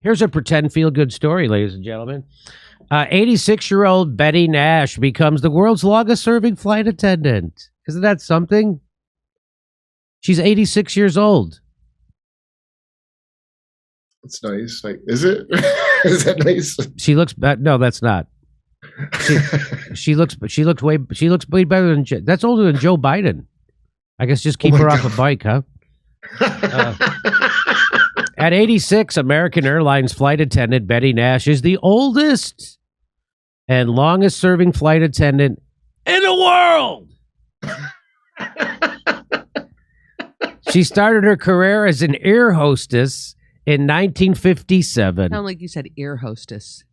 Here's a pretend feel-good story, ladies and gentlemen. 86-year-old Betty Nash becomes the world's longest-serving flight attendant. Isn't that something? She's 86 years old. It's nice. Like, is it? Is that nice? She looks. No, that's not. She looks way better than. That's older than Joe Biden. I guess just keep her off a bike, huh? At 86, American Airlines flight attendant Betty Nash is the oldest and longest-serving flight attendant in the world. She started her career as an air hostess in 1957. Sound like you said ear hostess.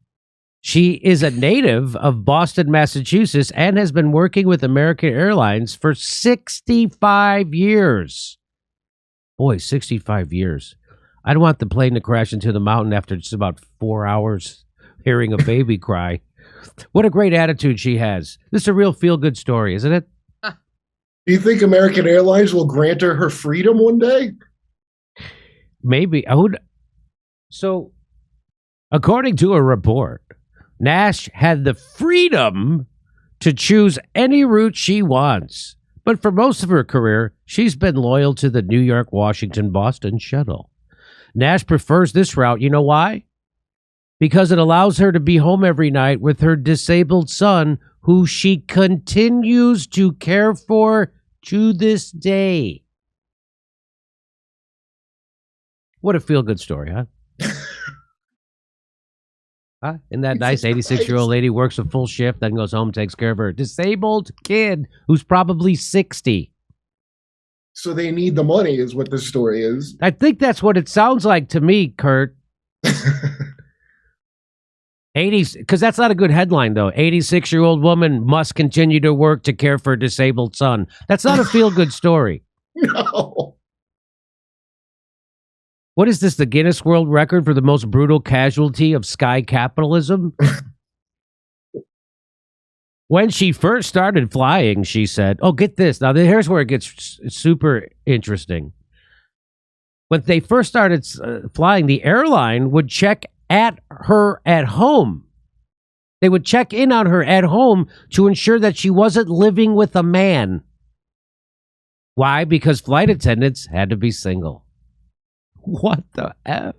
She is a native of Boston, Massachusetts, and has been working with American Airlines for 65 years. Boy, 65 years. I don't want the plane to crash into the mountain after just about 4 hours hearing a baby cry. What a great attitude she has. This is a real feel-good story, isn't it? Do you think American Airlines will grant her freedom one day? Maybe. So, according to a report, Nash had the freedom to choose any route she wants. But for most of her career, she's been loyal to the New York, Washington, Boston shuttle. Nash prefers this route. You know why? Because it allows her to be home every night with her disabled son, who she continues to care for to this day. What a feel-good story, huh? Huh? Isn't that nice? 86-year-old lady works a full shift, then goes home, takes care of her disabled kid who's probably 60. So they need the money is what this story is. I think that's what it sounds like to me, Kurt. 80s, because that's not a good headline, though. 86-year-old woman must continue to work to care for a disabled son. That's not a feel-good story. No. What is this, the Guinness World Record for the most brutal casualty of sky capitalism? When she first started flying, she said, oh, get this. Now, here's where it gets super interesting. When they first started flying, the airline would check at her at home. They would check in on her at home to ensure that she wasn't living with a man. Why? Because flight attendants had to be single. What the F?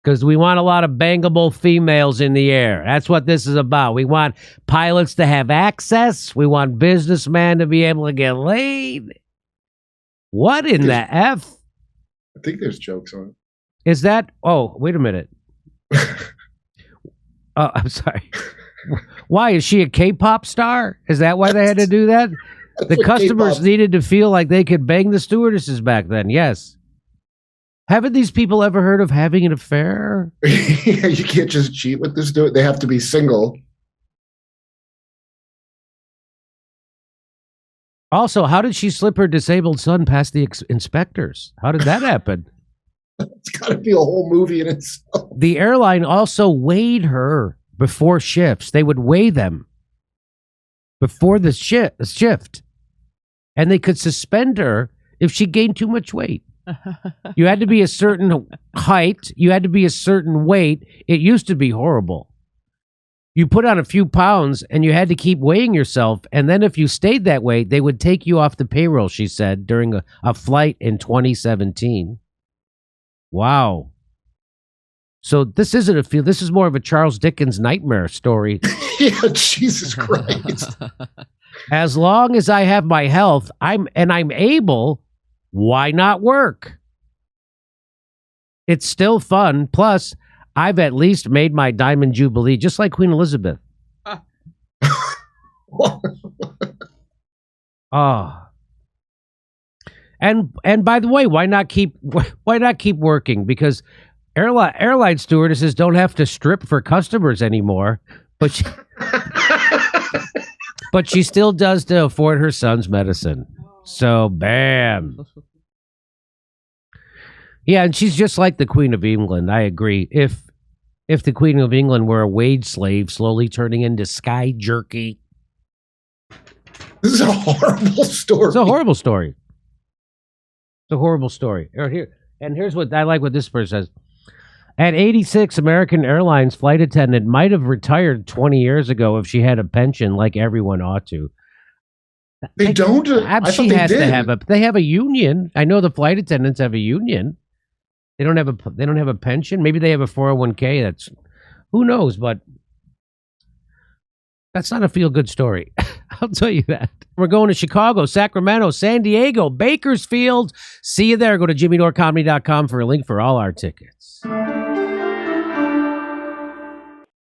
Because we want a lot of bangable females in the air. That's what this is about. We want pilots to have access. We want businessmen to be able to get laid. What in the F? I think there's jokes on it. Is that? Oh, wait a minute. I'm sorry. Why? Is she a K-pop star? Is that why they had to do that? The customers needed to feel like they could bang the stewardesses back then. Yes. Haven't these people ever heard of having an affair? You can't just cheat with this dude. They have to be single. Also, how did she slip her disabled son past the inspectors? How did that happen? It's got to be a whole movie in itself. The airline also weighed her before shifts. They would weigh them before the shift. And they could suspend her if she gained too much weight. You had to be a certain height. You had to be a certain weight. It used to be horrible. You put on a few pounds and you had to keep weighing yourself. And then if you stayed that way, they would take you off the payroll, she said, during a flight in 2017. Wow. So this isn't a feel. This is more of a Charles Dickens nightmare story. Yeah, Jesus Christ. As long as I have my health, I'm able, why not work? It's still fun. Plus, I've at least made my Diamond Jubilee, just like Queen Elizabeth. Oh. And by the way, why not keep working? Because airline stewardesses don't have to strip for customers anymore, but she still does to afford her son's medicine. So bam. Yeah, and she's just like the Queen of England. I agree. If the Queen of England were a wage slave slowly turning into sky jerky. This is a horrible story. It's a horrible story. It's a horrible story. Here, And here's what I like what this person says. At 86, American Airlines flight attendant might have retired 20 years ago if she had a pension like everyone ought to. They don't? I thought She they has did. to have they have a union. I know the flight attendants have a union. They don't have a pension. Maybe they have a 401k. That's who knows, but that's not a feel-good story. I'll tell you that. We're going to Chicago, Sacramento, San Diego, Bakersfield. See you there. Go to jimmydorecomedy.com for a link for all our tickets.